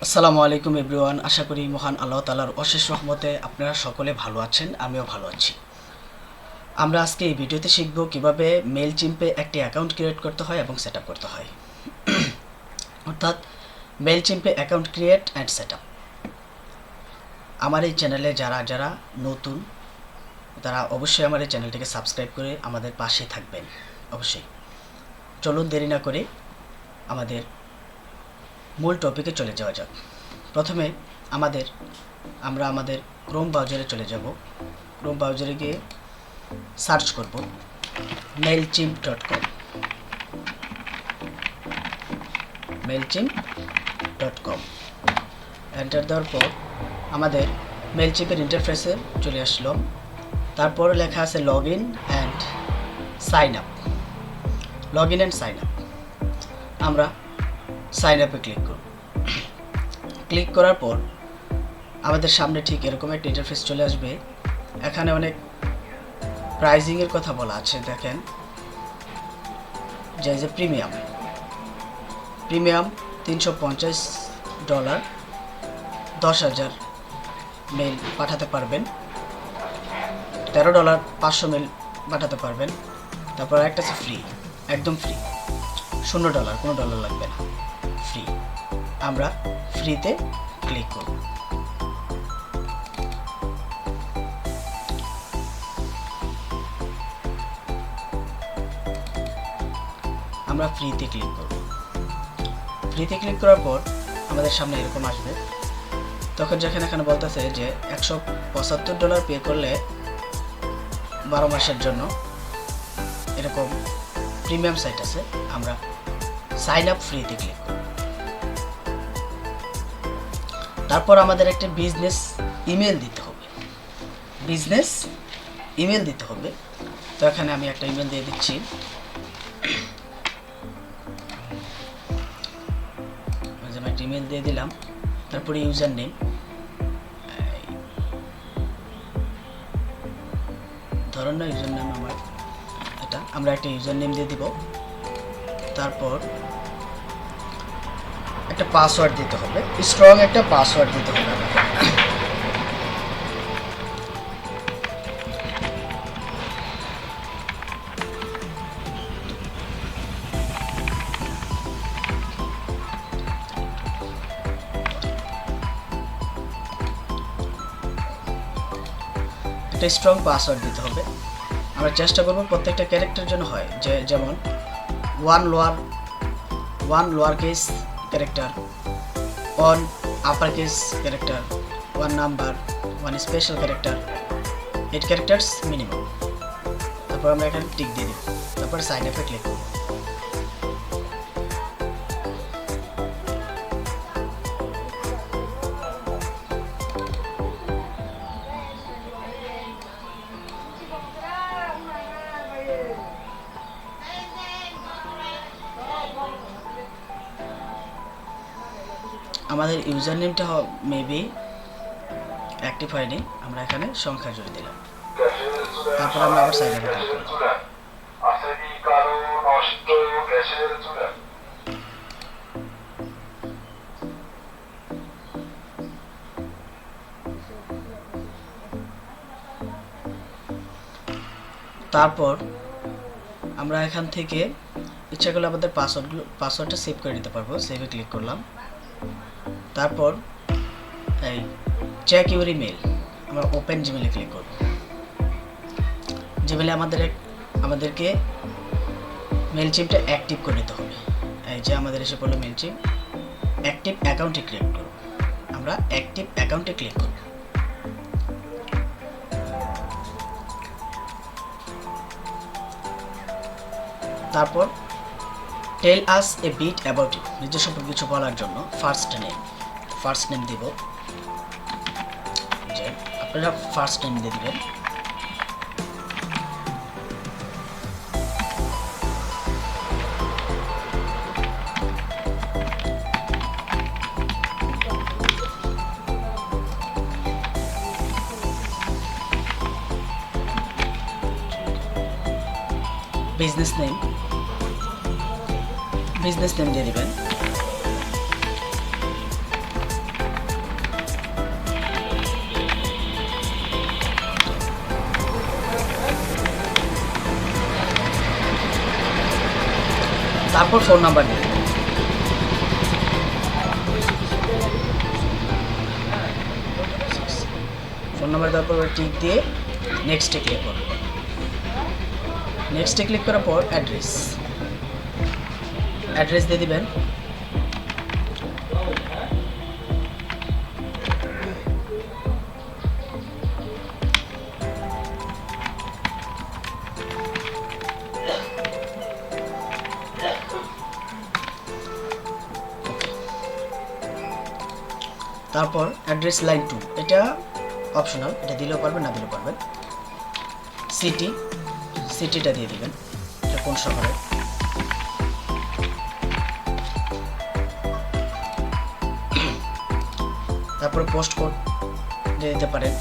আসসালামু আলাইকুম এভরিওয়ান। আশা করি মহান আল্লাহ তাআলার অশেষ রহমতে আপনারা সকলে ভালো আছেন, আমিও ভালো আছি। আমরা আজকে এই ভিডিওতে শিখব কিভাবে মেইলচিম্পে একটি অ্যাকাউন্ট ক্রিয়েট করতে হয় এবং সেট আপ করতে হয়, অর্থাৎ মেইলচিম্পে account create and set up. আমার এই চ্যানেলে যারা নতুন তারা অবশ্যই আমার এই চ্যানেলটিকে সাবস্ক্রাইব করে আমাদের পাশে থাকবেন অবশ্যই। চলুন দেরি না করে আমাদের মূল টপিকে চলে যাওয়া যাক। প্রথমে আমরা আমাদের ক্রোম ব্রাউজারে চলে যাব। ক্রোম ব্রাউজারে গিয়ে সার্চ করব mailchimp.com। mailchimp.com এন্টার দেওয়ার পর আমাদের মেইলচিম্পের ইন্টারফেসে চলে আসলো। তারপর লেখা আছে log in and sign up. Log in and sign up, আমরা সাইন আপে ক্লিক করব। ক্লিক করার পর আমাদের সামনে ঠিক এরকম একটা ইন্টারফেস চলে আসবে। এখানে অনেক প্রাইজিংয়ের কথা বলা আছে। দেখেন যে প্রিমিয়াম $350, 10,000 মেইল পাঠাতে পারবেন। $13 500 মেইল পাঠাতে পারবেন। তারপর একটা আছে ফ্রি, একদম ফ্রি, $0, কোনো ডলার লাগবে না, ফ্রি। আমরা ফ্রিতে ক্লিক করব। আমরা ফ্রিতে ক্লিক করব। ফ্রিতে ক্লিক করার পর আমাদের সামনে এরকম আসবে। তখন যেখানে এখানে বলতেছে যে $175 পে করলে 12 মাসের জন্য এরকম প্রিমিয়াম সাইট আছে। আমরা সাইন আপ ফ্রিতে ক্লিক করব। তারপর আমাদের একটা বিজনেস ইমেল দিতে হবে। তো এখানে আমি একটা ইমেল দিয়ে দিচ্ছি। একটা ইমেল দিয়ে দিলাম। তারপরে ইউজার নেম, ধরুন না ইউজার নেম আমার এটা, আমরা একটা ইউজার নেম দিয়ে দিব। তারপর একটা পাসওয়ার্ড দিতে হবে, স্ট্রং একটা পাসওয়ার্ড দিতে হবে। একটা স্ট্রং পাসওয়ার্ড দিতে হবে। আমরা চেষ্টা করব প্রত্যেকটা ক্যারেক্টার যেন হয়, যেমন one lower case character, one upper case character, one number, one special character, 8 characters minimum. তারপর আমরা এখানে টিক দিয়ে দিব। তারপর সাইন আপে ক্লিক করব। আমাদের ইউজার নেমটা মেবি অ্যাক্টিভ হয়নি, আমরা এখানে সংখ্যা জুড়ে দিলাম। তারপর আমরা আবার সাইন আপে ক্লিক করব। তারপর আমরা এখান থেকে ইচ্ছা করলে আমাদের পাসওয়ার্ডটা সেভ করে নিতে পারবো। সেভে ক্লিক করলাম। তারপর এই চেক ইউর ইমেল, আমরা ওপেন জিমেলে ক্লিক করব। জিমেলে আমাদেরকে মেইলচিম্পটা অ্যাক্টিভ করে নিতে হবে। এই যে আমাদের এসে পড়লো মেইলচিম্প, অ্যাক্টিভ অ্যাকাউন্টে ক্লিক করব। আমরা অ্যাক্টিভ অ্যাকাউন্টে ক্লিক করব। তারপর টেল আস এ বিট অ্যাবাউট ইট, নিজের সম্পর্কে কিছু বলার জন্য ফার্স্ট নেম দিব। যে আপনারা ফার্স্ট নেম দিয়ে দিবেন। বিজনেস নেম দিয়ে দিবেন। তারপর ফোন নাম্বার দিয়ে দেবেন। ফোন নাম্বার দেওয়ার পর টিক দিয়ে নেক্সটে ক্লিক করুন। নেক্সটে ক্লিক করার পর অ্যাড্রেস দিয়ে দিবেন। তারপর অ্যাড্রেস লাইন 2, এটা অপশনাল, এটা দিলেও পারবেন না দিলেও পারবেন। সিটিটা দিয়ে দিবেন, এটা কোন শহরের। তারপর পোস্ট কোড দিয়ে দিতে পারেন,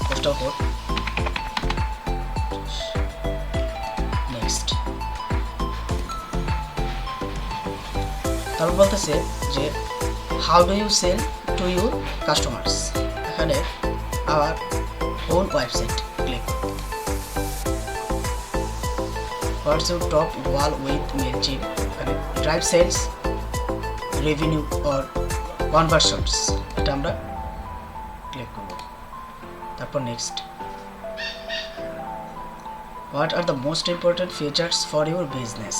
পোস্টাল কোড। নেক্সট। তারপর বলতেছে যে how do you sell to your customers, এখানে আওয়ার ওন ওয়েবসাইট ক্লিক করুন। What's your top goal with Mailchimp, এখানে drive sales, revenue or conversions, এটা আমরা ক্লিক করব। তারপর next. What are the most important features for your business,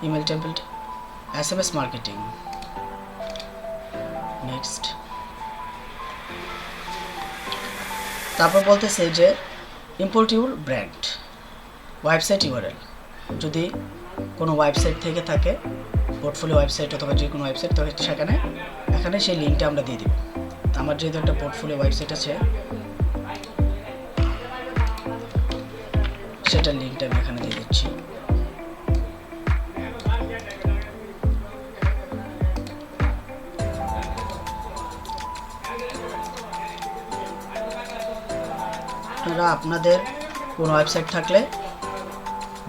email template, SMS marketing. Next. তারপর বলতেছে যে import your brand, website URL, যদি কোনো ওয়েবসাইট থেকে থাকে, পোর্টফোলিও ওয়েবসাইট অথবা যে কোনো ওয়েবসাইট, তো এখানে সেই লিঙ্কটা আমরা দিয়ে দিব। আমার যেহেতু একটা পোর্টফোলিও ওয়েবসাইট আছে, সেটার লিঙ্কটা আমি এখানে দিয়ে দিচ্ছি। আপনারা আপনাদের কোনো ওয়েবসাইট থাকলে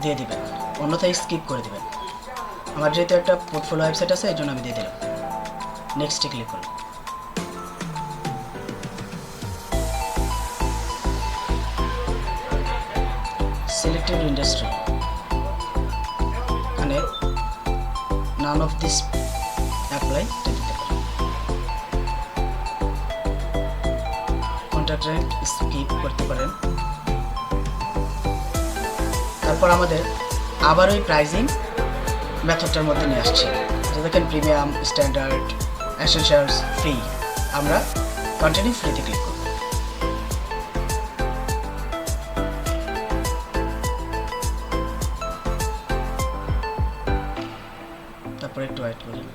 দিয়ে দিবেন, অন্যথায় স্কিপ করে দিবেন। আমার যেহেতু একটা পোর্টফোলিও ওয়েবসাইট আছে, এই জন্য আমি দিয়ে দিলাম। নেক্সটে ক্লিক করুন। সিলেক্টেড ইন্ডাস্ট্রি, এখানে নান অফ দিস অ্যাপ্লাই দিতে পারেন। কন্ট্রাক্ট রেট স্কিপ করতে পারেন। তারপর আমাদের আবার ওই প্রাইজিং মেথডটার মধ্যে নিয়ে আসছে, যে দেখেন প্রিমিয়াম, স্ট্যান্ডার্ড, এসেনশিয়ালস, ফ্রি। আমরা কন্টিনিউ ফ্রিতে ক্লিক করব। তারপর একটু ওয়েট করুন।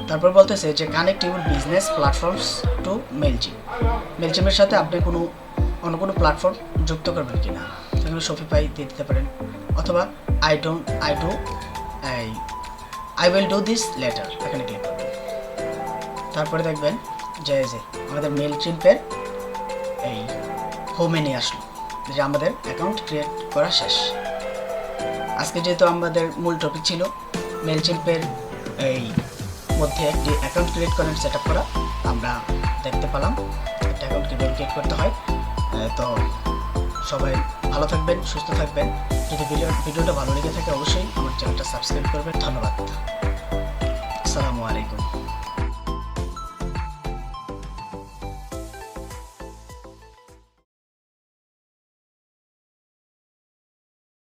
তারপর বলতেছে যে connect your business platforms to Mailchimp, মেলচিপের সাথে আপনি অন্য কোনো প্ল্যাটফর্ম যুক্ত করবেন কিনা, সেখানে শপিফাই দিয়ে দিতে পারেন, অথবা I will do this letter, এখানে ক্লিক করবেন। তারপরে দেখবেন যে আমাদের মেলচিপের এই হোমে নিয়ে আসলো, যে আমাদের অ্যাকাউন্ট ক্রিয়েট করা শেষ। আজকে যেহেতু আমাদের মূল টপিক ছিল মেলচিপের এই মধ্যে একটি অ্যাকাউন্ট ক্রিয়েট করেন, সেট আপ করা, আমরা দেখতে পেলাম একটা অ্যাকাউন্ট কীভাবে ক্রিয়েট করতে হয়। তো সবাই ভালো থাকবেন, সুস্থ থাকবেন। যদি ভিডিওটা ভালো লেগে থাকে অবশ্যই আমার চ্যানেলটা সাবস্ক্রাইব করবেন। ধন্যবাদ। আসসালামু আলাইকুম।